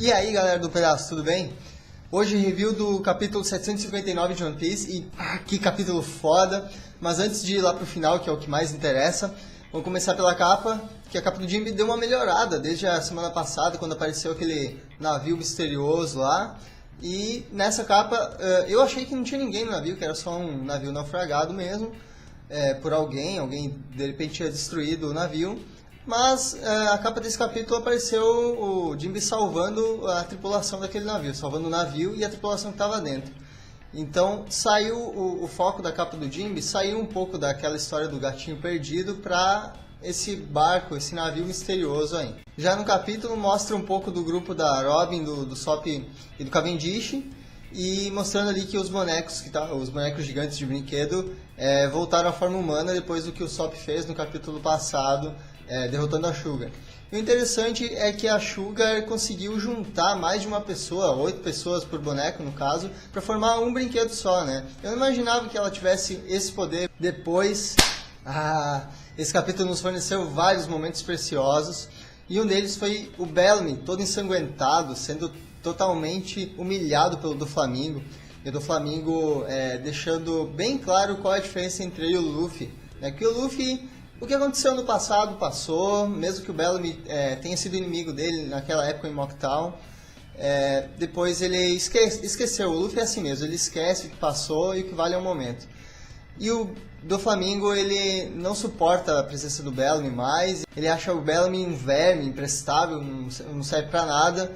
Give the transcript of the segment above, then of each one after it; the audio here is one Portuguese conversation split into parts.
E aí galera do Pedaço, tudo bem? Hoje review do capítulo 759 de One Piece e que capítulo foda. Mas antes de ir lá pro final, que é o que mais interessa, vamos começar pela capa, que a capa do Jinbe deu uma melhorada desde a semana passada, quando apareceu aquele navio misterioso lá. E nessa capa, eu achei que não tinha ninguém no navio, que era só um navio naufragado mesmo, por alguém de repente tinha destruído o navio. Mas a capa desse capítulo apareceu o Jinbe salvando a tripulação daquele navio, salvando o navio e a tripulação que estava dentro. Então saiu o foco da capa do Jinbe, saiu um pouco daquela história do gatinho perdido para esse barco, esse navio misterioso aí. Já no capítulo mostra um pouco do grupo da Robin, do Sop e do Cavendish, e mostrando ali que os bonecos gigantes de brinquedo voltaram à forma humana depois do que o Sop fez no capítulo passado, derrotando a Sugar. E o interessante é que a Sugar conseguiu juntar mais de uma pessoa, 8 pessoas por boneco no caso, para formar um brinquedo só, né? Eu não imaginava que ela tivesse esse poder. Depois, esse capítulo nos forneceu vários momentos preciosos, e um deles foi o Bellamy, todo ensanguentado, sendo totalmente humilhado pelo Doflamingo. E o Doflamingo deixando bem claro qual é a diferença entre ele e o Luffy. Que o Luffy, o que aconteceu no passado passou, mesmo que o Bellamy tenha sido inimigo dele naquela época em Mocktown. Depois ele esqueceu, o Luffy é assim mesmo, ele esquece o que passou e o que vale é o momento. E o Doflamingo, ele não suporta a presença do Bellamy mais, ele acha o Bellamy um verme imprestável, não serve pra nada,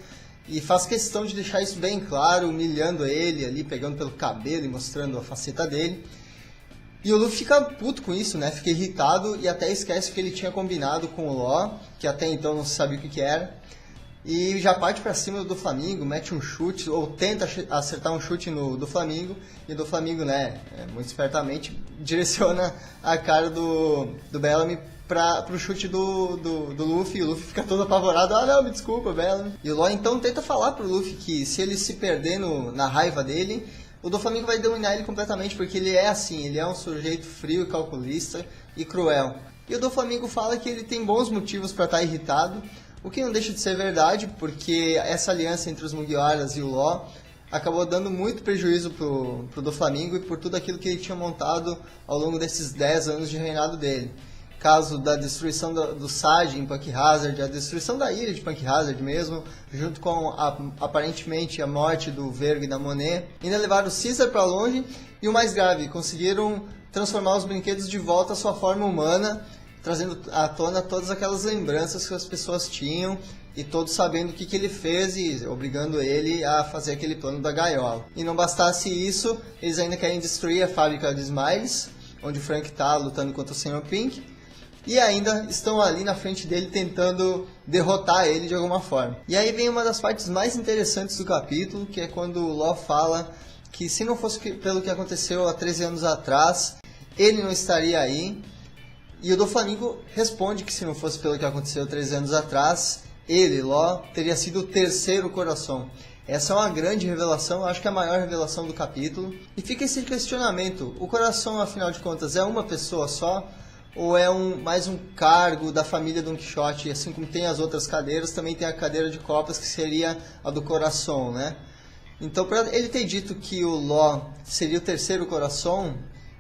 e faz questão de deixar isso bem claro, humilhando ele ali, pegando pelo cabelo e mostrando a faceta dele. E o Luffy fica puto com isso, né? Fica irritado e até esquece que ele tinha combinado com o Law, que até então não se sabia o que era. E já parte pra cima do Doflamingo, mete um chute, ou tenta acertar um chute no Doflamingo. E o Doflamingo, né, muito espertamente, direciona a cara do Bellamy pro chute do Luffy. E o Luffy fica todo apavorado. Ah não, me desculpa, Bellamy. E o Law então tenta falar pro Luffy que se ele se perder na raiva dele, o Doflamingo vai dominar ele completamente, porque ele é assim, ele é um sujeito frio e calculista e cruel. E o Doflamingo fala que ele tem bons motivos para estar irritado, o que não deixa de ser verdade, porque essa aliança entre os Mugiwaras e o Law acabou dando muito prejuízo pro Doflamingo e por tudo aquilo que ele tinha montado ao longo desses 10 anos de reinado dele. Caso da destruição do Sage em Punk Hazard, a destruição da ilha de Punk Hazard mesmo, junto com aparentemente a morte do Vergo e da Monet, ainda levaram o Caesar para longe e o mais grave, conseguiram transformar os brinquedos de volta à sua forma humana, trazendo à tona todas aquelas lembranças que as pessoas tinham e todos sabendo o que ele fez e obrigando ele a fazer aquele plano da gaiola. E não bastasse isso, eles ainda querem destruir a fábrica de Smiles, onde o Frank está lutando contra o Sr. Pink, e ainda estão ali na frente dele tentando derrotar ele de alguma forma. E aí vem uma das partes mais interessantes do capítulo, que é quando o Law fala que se não fosse pelo que aconteceu há 13 anos atrás, ele não estaria aí. E o Doflamingo responde que se não fosse pelo que aconteceu 13 anos atrás, ele, Law, teria sido o terceiro coração. Essa é uma grande revelação, acho que é a maior revelação do capítulo. E fica esse questionamento, o coração afinal de contas é uma pessoa só? Ou é mais um cargo da família Don Quixote, assim como tem as outras cadeiras, também tem a cadeira de copas, que seria a do coração, né? Então, para ele ter dito que o Law seria o terceiro coração,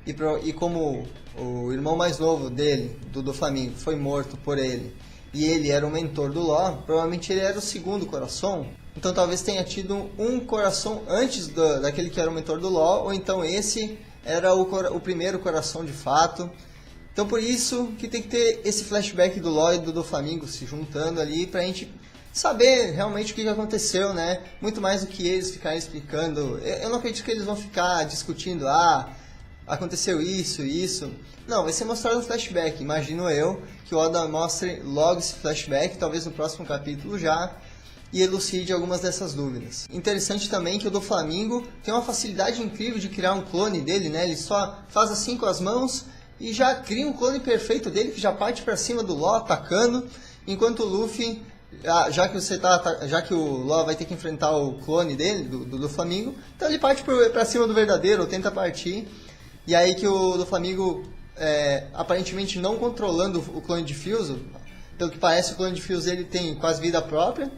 e como o irmão mais novo dele, do Doflamingo, foi morto por ele, e ele era o mentor do Law, provavelmente ele era o segundo coração. Então talvez tenha tido um coração antes daquele que era o mentor do Law, ou então esse era o primeiro coração de fato. Então por isso que tem que ter esse flashback do Law e do Doflamingo se juntando ali pra gente saber realmente o que aconteceu, né? Muito mais do que eles ficarem explicando. Eu não acredito que eles vão ficar discutindo, aconteceu isso. Não, vai ser mostrado no flashback. Imagino eu que o Oda mostre logo esse flashback, talvez no próximo capítulo já, e elucide algumas dessas dúvidas. Interessante também que o Doflamingo tem uma facilidade incrível de criar um clone dele, né? Ele só faz assim com as mãos e já cria um clone perfeito dele, que já parte para cima do Law atacando, enquanto o Luffy, já que o Law vai ter que enfrentar o clone dele, do Doflamingo, então ele parte para cima do verdadeiro, ou tenta partir, e aí que o Doflamingo, aparentemente não controlando o clone de Fuse, pelo que parece o clone de Fuse ele tem quase vida própria,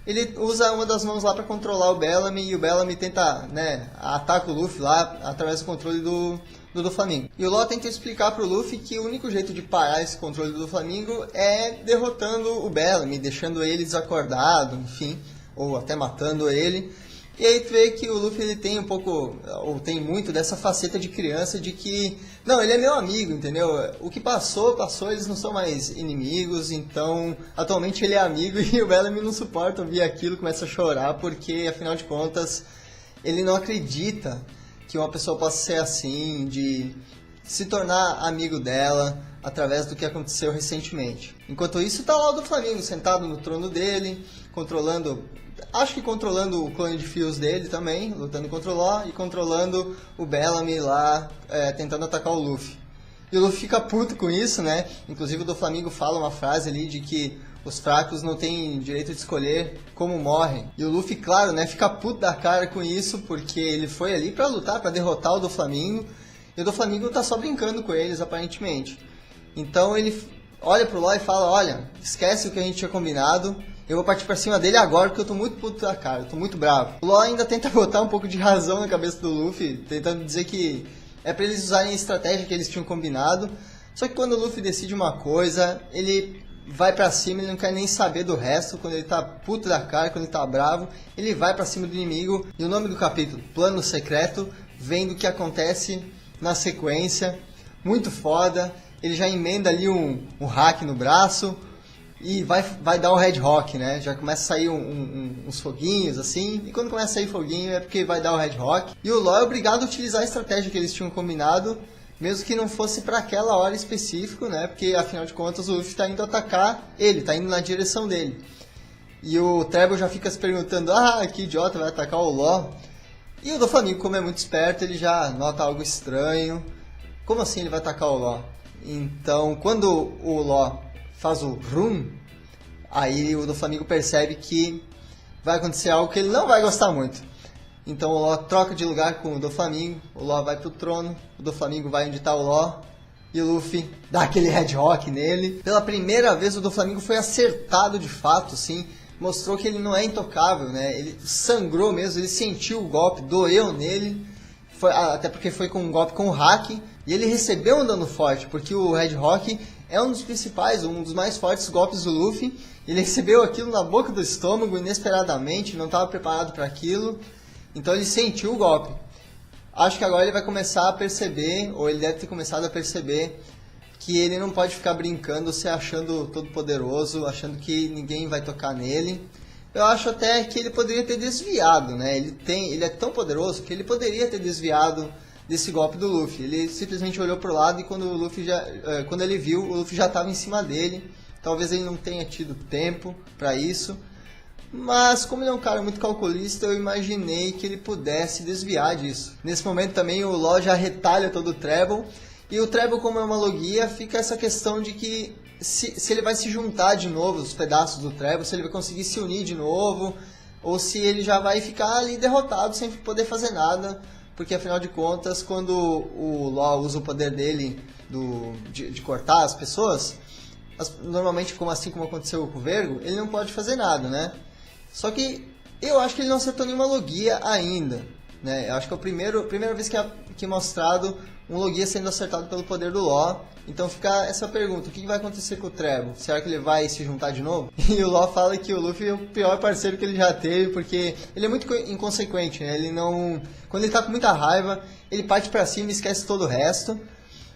ele usa uma das mãos lá para controlar o Bellamy, e o Bellamy tenta, né, ataca o Luffy lá através do controle do Doflamingo. E o Law tenta explicar pro Luffy que o único jeito de parar esse controle do Doflamingo é derrotando o Bellamy, deixando ele desacordado, enfim, ou até matando ele. E aí tu vê que o Luffy ele tem um pouco, ou tem muito dessa faceta de criança de que, não, ele é meu amigo, entendeu? O que passou, eles não são mais inimigos, então atualmente ele é amigo e o Bellamy não suporta ouvir aquilo, começa a chorar porque, afinal de contas, ele não acredita que uma pessoa possa ser assim, de se tornar amigo dela através do que aconteceu recentemente. Enquanto isso, tá lá o Doflamingo sentado no trono dele, controlando o clone de fios dele também, lutando contra o Law e controlando o Bellamy lá, tentando atacar o Luffy. E o Luffy fica puto com isso, né? Inclusive o Doflamingo fala uma frase ali de que os fracos não têm direito de escolher como morrem. E o Luffy, claro, né, fica puto da cara com isso, porque ele foi ali pra lutar, pra derrotar o Doflamingo, e o Doflamingo tá só brincando com eles, aparentemente. Então ele olha pro Law e fala, olha, esquece o que a gente tinha combinado, eu vou partir pra cima dele agora, porque eu tô muito puto da cara, eu tô muito bravo. O Law ainda tenta botar um pouco de razão na cabeça do Luffy, tentando dizer que é pra eles usarem a estratégia que eles tinham combinado, só que quando o Luffy decide uma coisa, ele vai pra cima, ele não quer nem saber do resto. Quando ele tá puto da cara, quando ele tá bravo, ele vai pra cima do inimigo. E o nome do capítulo, Plano Secreto, vem do que acontece na sequência. Muito foda. Ele já emenda ali um hack no braço e vai dar o Red Rock, né? Já começa a sair uns foguinhos assim. E quando começa a sair foguinho é porque vai dar o Red Rock. E o Law é obrigado a utilizar a estratégia que eles tinham combinado, mesmo que não fosse para aquela hora específica, né? Porque, afinal de contas, o Luffy está indo atacar ele, está indo na direção dele. E o Treble já fica se perguntando, que idiota, vai atacar o Law? E o Doflamingo, como é muito esperto, ele já nota algo estranho. Como assim ele vai atacar o Law? Então, quando o Law faz o rum, aí o Doflamingo percebe que vai acontecer algo que ele não vai gostar muito. Então o Law troca de lugar com o Doflamingo, o Law vai pro trono, o Doflamingo vai onde tá o Law, e o Luffy dá aquele Red Rock nele. Pela primeira vez o Doflamingo foi acertado de fato, sim, mostrou que ele não é intocável, né? Ele sangrou mesmo, ele sentiu o golpe, doeu nele, até porque foi com um golpe com o hack, e ele recebeu um dano forte, porque o Red Rock é um dos principais, um dos mais fortes golpes do Luffy. Ele recebeu aquilo na boca do estômago, inesperadamente, não estava preparado para aquilo. Então ele sentiu o golpe. Acho que agora ele vai começar a perceber, ou ele deve ter começado a perceber, que ele não pode ficar brincando, se achando todo poderoso, achando que ninguém vai tocar nele. Eu acho até que ele poderia ter desviado, né? Ele é tão poderoso que ele poderia ter desviado desse golpe do Luffy. Ele simplesmente olhou pro lado e quando ele viu, o Luffy já estava em cima dele. Talvez ele não tenha tido tempo para isso. Mas como ele é um cara muito calculista, eu imaginei que ele pudesse desviar disso. Nesse momento também o Law já retalha todo o Treble. E o Treble, como é uma logia, fica essa questão de que se ele vai se juntar de novo, os pedaços do Treble, se ele vai conseguir se unir de novo, ou se ele já vai ficar ali derrotado sem poder fazer nada. Porque afinal de contas, quando o Law usa o poder dele de cortar as pessoas, normalmente assim como aconteceu com o Vergo, ele não pode fazer nada, né? Só que eu acho que ele não acertou nenhuma logia ainda, né? Eu acho que é a primeira vez que é mostrado um logia sendo acertado pelo poder do Law. Então fica essa pergunta, o que vai acontecer com o Treble? Será que ele vai se juntar de novo? E o Law fala que o Luffy é o pior parceiro que ele já teve, porque ele é muito inconsequente, né? Quando ele tá com muita raiva, ele parte pra cima e esquece todo o resto.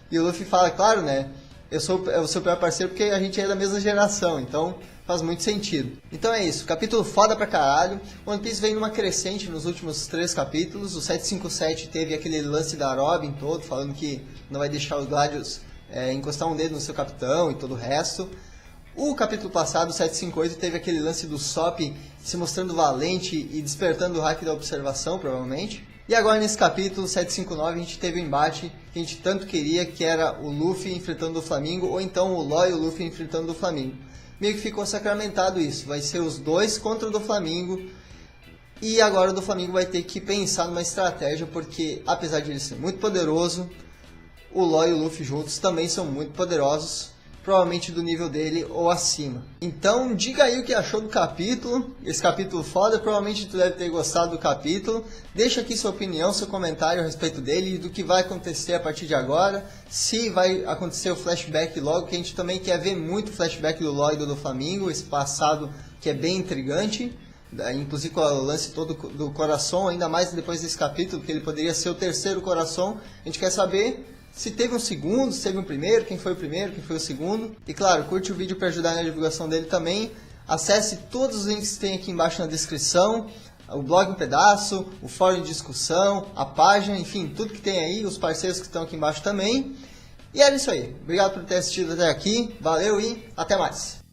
E o Luffy fala, claro, né? Eu sou o seu pior parceiro porque a gente é da mesma geração, então faz muito sentido. Então é isso, capítulo foda pra caralho. One Piece vem numa crescente nos últimos 3 capítulos. O 757 teve aquele lance da Robin todo, falando que não vai deixar os Gladius encostar um dedo no seu capitão e todo o resto. O capítulo passado, o 758, teve aquele lance do Sop se mostrando valente e despertando o hack da observação, provavelmente. E agora nesse capítulo 759 a gente teve o embate que a gente tanto queria, que era o Luffy enfrentando o Doflamingo, ou então o Law e o Luffy enfrentando o Doflamingo. Meio que ficou sacramentado isso, vai ser os dois contra o Doflamingo, e agora o Doflamingo vai ter que pensar numa estratégia, porque apesar de ele ser muito poderoso, o Law e o Luffy juntos também são muito poderosos, provavelmente do nível dele ou acima. Então diga aí o que achou do capítulo, esse capítulo foda, provavelmente tu deve ter gostado do capítulo. Deixa aqui sua opinião, seu comentário a respeito dele e do que vai acontecer a partir de agora, se vai acontecer o flashback logo, que a gente também quer ver muito o flashback do Lloyd do Flamengo, esse passado que é bem intrigante. Inclusive com o lance todo do coração, ainda mais depois desse capítulo, que ele poderia ser o terceiro coração. A gente quer saber se teve um segundo, se teve um primeiro, quem foi o segundo. E claro, curte o vídeo para ajudar na divulgação dele também. Acesse todos os links que tem aqui embaixo na descrição. O blog um pedaço, o fórum de discussão, a página, enfim, tudo que tem aí, os parceiros que estão aqui embaixo também. E era isso aí. Obrigado por ter assistido até aqui. Valeu e até mais.